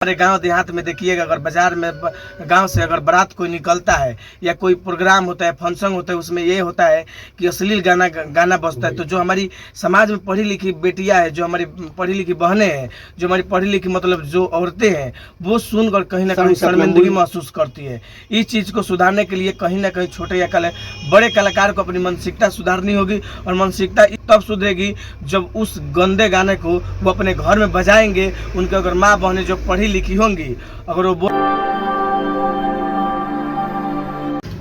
हमारे गांव देहात में देखिएगा, अगर बाजार में गांव से अगर बारात कोई निकलता है या कोई प्रोग्राम होता है, फंक्शन होता है, उसमें ये होता है कि अश्लील गाना बजता है। तो जो हमारी समाज में पढ़ी लिखी बेटियां हैं, जो हमारी पढ़ी लिखी बहनें हैं, जो हमारी पढ़ी लिखी मतलब जो औरतें हैं, वो सुनकर कहीं ना कहीं शर्मिंदगी महसूस करती है। इस चीज़ को सुधारने के लिए कहीं ना कहीं छोटे या बड़े कलाकार को अपनी मानसिकता सुधारनी होगी, और मानसिकता तब सुधरेगी जब उस गंदे गाने को वो अपने घर में बजाएंगे। उनके अगर माँ बहनें जो पढ़ी लिखी होंगी, अगर वो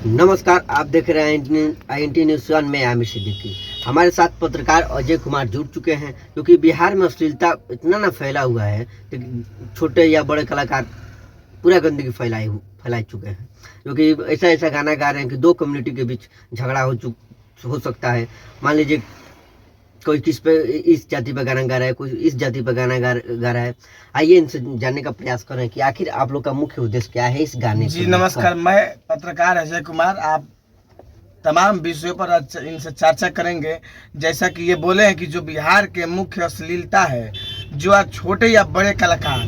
नमस्कार, आप देख रहे हैं INT न्यूज़ 1 में आमिर सिद्दीकी। हमारे साथ पत्रकार अजय कुमार जुड़ चुके हैं, क्योंकि बिहार में अश्लीलता इतना ना फैला हुआ है कि छोटे या बड़े कलाकार पूरा गंदगी फैला चुके हैं। क्योंकि ऐसा गाना गा रहे हैं कि दो कम्युनिटी के बीच झगड़ा हो सकता है। मान लीजिए कोई किस पे इस जाति पर गाना गा रहा है, कोई इस जाति पर गाना गा रहा है। आइए इनसे जानने का प्रयास करें कि आखिर आप लोग का मुख्य उद्देश्य क्या है इस गाने जी नमस्कार, मैं पत्रकार अजय कुमार। आप तमाम विषयों पर इनसे चर्चा करेंगे। जैसा कि ये बोले हैं कि जो बिहार के मुख्य अश्लीलता है, जो आज छोटे या बड़े कलाकार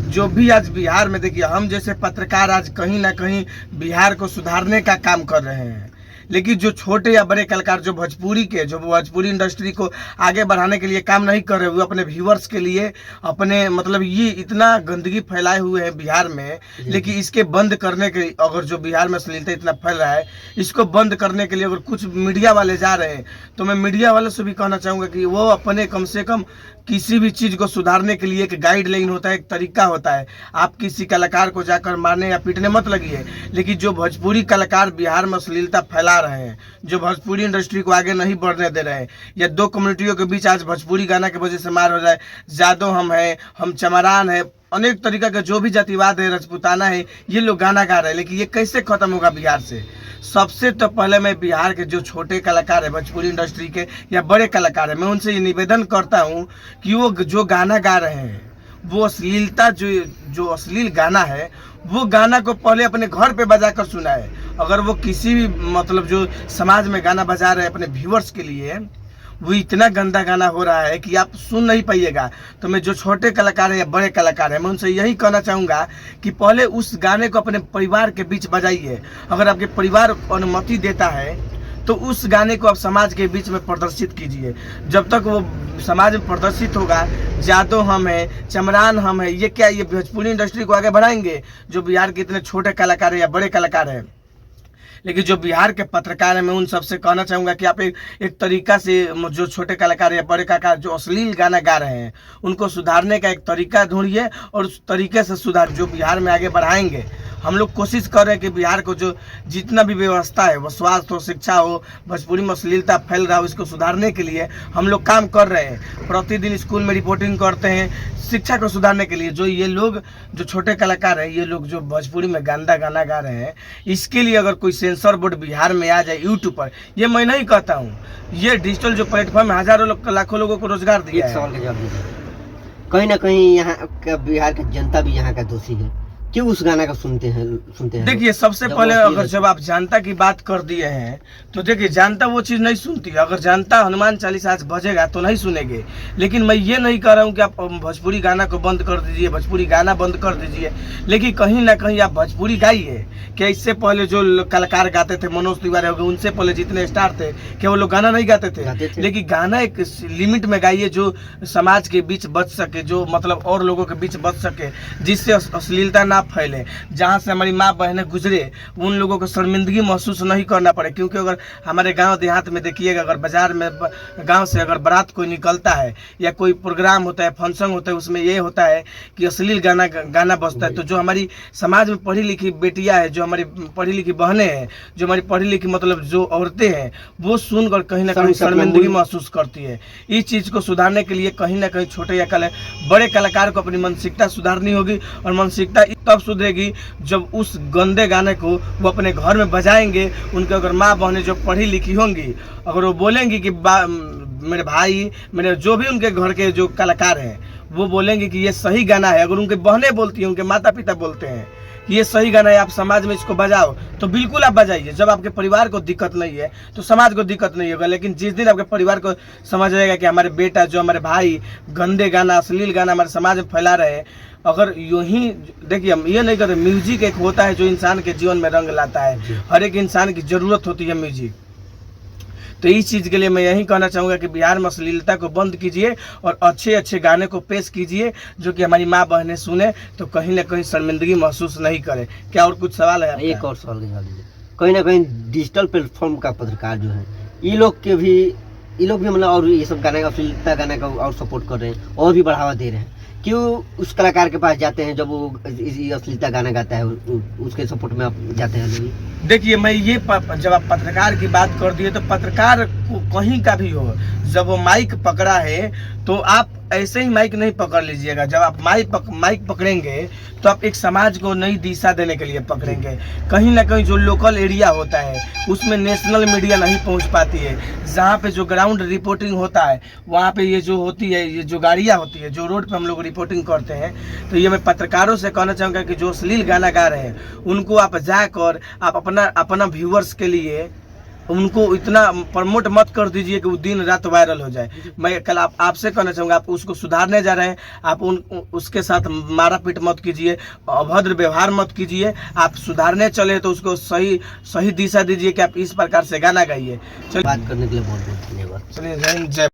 जो भी आज बिहार में, देखिए हम जैसे पत्रकार आज कहीं ना कहीं बिहार को सुधारने का काम कर रहे हैं, लेकिन जो छोटे या बड़े कलाकार जो भोजपुरी इंडस्ट्री को आगे बढ़ाने के लिए काम नहीं कर रहे, वो अपने व्यूअर्स के लिए अपने मतलब ये इतना गंदगी फैलाए हुए हैं बिहार में। लेकिन इसके बंद करने के, अगर जो बिहार में अश्लीलता इतना फैल रहा है, इसको बंद करने के लिए अगर कुछ मीडिया वाले जा रहे हैं, तो मैं मीडिया वालों से भी कहना चाहूँगा कि वो अपने कम से कम किसी भी चीज़ को सुधारने के लिए एक गाइडलाइन होता है, एक तरीका होता है। आप किसी कलाकार को जाकर मारने या पीटने मत लगिए। लेकिन जो भोजपुरी कलाकार बिहार में अश्लीलता फैला रहे हैं, जो भोजपुरी इंडस्ट्री को आगे नहीं बढ़ने दे रहे हैं, या दो कम्युनिटियों के बीच आज भोजपुरी गाना की वजह से मार हो जाए, जादव हम हैं, हम चमरान है, अनेक तरीका का जो भी जातिवाद है, राजपूताना है, ये लोग गाना गा रहे हैं। लेकिन ये कैसे खत्म होगा बिहार से? सबसे तो पहले मैं बिहार के जो छोटे कलाकार है, भोजपुरी इंडस्ट्री के या बड़े कलाकार है, मैं उनसे ये निवेदन करता हूँ कि वो जो गाना गा रहे हैं, वो अश्लीलता जो अश्लील गाना है, वो गाना को पहले अपने घर पे बजाकर सुनाए। अगर वो किसी भी मतलब जो समाज में गाना बजा रहे हैं अपने व्यूअर्स के लिए, वो इतना गंदा गाना हो रहा है कि आप सुन नहीं पाइएगा। तो मैं जो छोटे कलाकार है या बड़े कलाकार है, मैं उनसे यही कहना चाहूँगा कि पहले उस गाने को अपने परिवार के बीच बजाइए। अगर आपके परिवार अनुमति देता है तो उस गाने को आप समाज के बीच में प्रदर्शित कीजिए। जब तक वो समाज में प्रदर्शित होगा, जादव हम हैं, चमरान हम हैं, ये क्या, ये भोजपुरी इंडस्ट्री को आगे बढ़ाएंगे? जो बिहार के इतने छोटे कलाकार है या बड़े कलाकार हैं। लेकिन जो बिहार के पत्रकार हैं, मैं उन सबसे कहना चाहूँगा कि आप एक तरीका से जो छोटे कलाकार या बड़े कलाकार जो अश्लील गाना गा रहे हैं, उनको सुधारने का एक तरीका ढूंढिए, और उस तरीके से सुधार जो बिहार में आगे बढ़ाएंगे। हम लोग कोशिश कर रहे हैं कि बिहार को जो जितना भी व्यवस्था है, वो स्वास्थ्य हो, शिक्षा हो, भोजपुरी में अश्लीलता फैल रहा हो, इसको सुधारने के लिए हम लोग काम कर रहे हैं। प्रतिदिन स्कूल में रिपोर्टिंग करते हैं शिक्षा को सुधारने के लिए। जो ये लोग जो छोटे कलाकार हैं, ये लोग जो भोजपुरी में गंदा गाना गा रहे हैं, इसके लिए अगर कोई सेंसर बोर्ड बिहार में आ जाए यूट्यूब पर, ये मैं नहीं कहता हूँ, ये डिजिटल जो प्लेटफॉर्म है, हजारों लाखों लोगों को रोजगार दिया है। सवाल का जवाब दीजिए। कहीं ना कहीं यहाँ का बिहार का जनता भी यहाँ का दोषी है। क्यों उस गाना का सुनते हैं? देखिए, सबसे पहले अगर जब आप जनता की बात कर दिए हैं, तो देखिए जनता वो चीज़ नहीं सुनती। अगर जनता हनुमान चालीसा आज बजेगा तो नहीं सुनेंगे। लेकिन मैं ये नहीं कह रहा हूँ कि आप भोजपुरी गाना को बंद कर दीजिए, भोजपुरी गाना बंद कर दीजिए। लेकिन कहीं ना कहीं आप भोजपुरी गाइए। क्या इससे पहले जो कलाकार गाते थे, मनोज तिवारी हो गए, उनसे पहले जितने स्टार थे, क्या वो लोग गाना नहीं गाते थे? लेकिन गाना एक लिमिट में गाइए, जो समाज के बीच बच सके, जो मतलब और लोगों के बीच बच सके, जिससे अश्लीलता ना फैले। जहाँ से हमारी माँ बहनें गुजरे, उन लोगों को शर्मिंदगी महसूस नहीं करना पड़े। क्योंकि अगर हमारे गांव देहात में देखिएगा, अगर बाजार में गांव से अगर बारात कोई निकलता है या कोई प्रोग्राम होता है, फंक्शन होता है, उसमें ये होता है कि अश्लील गाना बजता है। तो जो हमारी समाज में पढ़ी लिखी बेटियां हैं, जो हमारी पढ़ी लिखी बहनें हैं, जो हमारी पढ़ी लिखी मतलब जो औरतें हैं, वो सुनकर कहीं ना कहीं शर्मिंदगी महसूस करती है। इस चीज़ को सुधारने के लिए कहीं ना कहीं छोटे या बड़े कलाकार को अपनी मानसिकता सुधारनी होगी, और मानसिकता तब सुधरेगी जब उस गंदे गाने को वो अपने घर में बजाएंगे। उनके अगर माँ बहनें जो पढ़ी लिखी होंगी, अगर वो बोलेंगी कि मेरे भाई, मेरे जो भी उनके घर के जो कलाकार हैं, वो बोलेंगे कि ये सही गाना है। अगर उनके बहनें बोलती हैं, उनके माता पिता बोलते हैं कि ये सही गाना है, आप समाज में इसको बजाओ, तो बिल्कुल आप बजाइए। जब आपके परिवार को दिक्कत नहीं है तो समाज को दिक्कत नहीं होगा। लेकिन जिस दिन आपके परिवार को समझ आएगा कि हमारे बेटा, जो हमारे भाई गंदे गाना, अश्लील गाना हमारे समाज में फैला रहे हैं, अगर यूं ही देखिए, हम ये नहीं कहते, म्यूजिक एक होता है जो इंसान के जीवन में रंग लाता है। हर एक इंसान की जरूरत होती है म्यूजिक। तो इस चीज़ के लिए मैं यही कहना चाहूँगा कि बिहार में अश्लीलता को बंद कीजिए और अच्छे अच्छे गाने को पेश कीजिए, जो कि हमारी माँ बहनें सुने तो कहीं ना कहीं शर्मिंदगी महसूस नहीं करे। क्या और कुछ सवाल है आपका? एक और सवाल का जवाब दीजिए। कहीं ना कहीं डिजिटल प्लेटफॉर्म का पत्रकार जो है, ये लोग भी मतलब और ये सब गाने का, अश्लीलता गाने का और सपोर्ट कर रहे हैं और भी बढ़ावा दे रहे हैं। क्यों उस कलाकार के पास जाते हैं जब वो अश्लीलता गाना गाता है, उसके सपोर्ट में आप जाते हैं लोग? देखिए, मैं ये जब आप पत्रकार की बात कर दिए, तो पत्रकार को कहीं का भी हो, जब वो माइक पकड़ा है तो आप ऐसे ही माइक नहीं पकड़ लीजिएगा। जब आप माइक पकड़ेंगे तो आप एक समाज को नई दिशा देने के लिए पकड़ेंगे। कहीं ना कहीं जो लोकल एरिया होता है उसमें नेशनल मीडिया नहीं पहुंच पाती है। जहाँ पे जो ग्राउंड रिपोर्टिंग होता है, वहाँ पे ये जो होती है, ये जो गाड़ियाँ होती है, जो रोड पे हम लोग रिपोर्टिंग करते हैं, तो ये मैं पत्रकारों से कहना चाहूँगा कि जो अश्लील गाना गा रहे हैं उनको आप जाकर आप अपना व्यूअर्स के लिए उनको इतना प्रमोट मत कर दीजिए कि वो दिन रात वायरल हो जाए। मैं कल आपसे कहना चाहूँगा, आप उसको सुधारने जा रहे हैं, आप उसके साथ मारा पीट मत कीजिए, अभद्र व्यवहार मत कीजिए। आप सुधारने चले तो उसको सही दिशा दीजिए कि आप इस प्रकार से गाना गाइए। बात करने के लिए बहुत बहुत धन्यवाद। चलिए, जय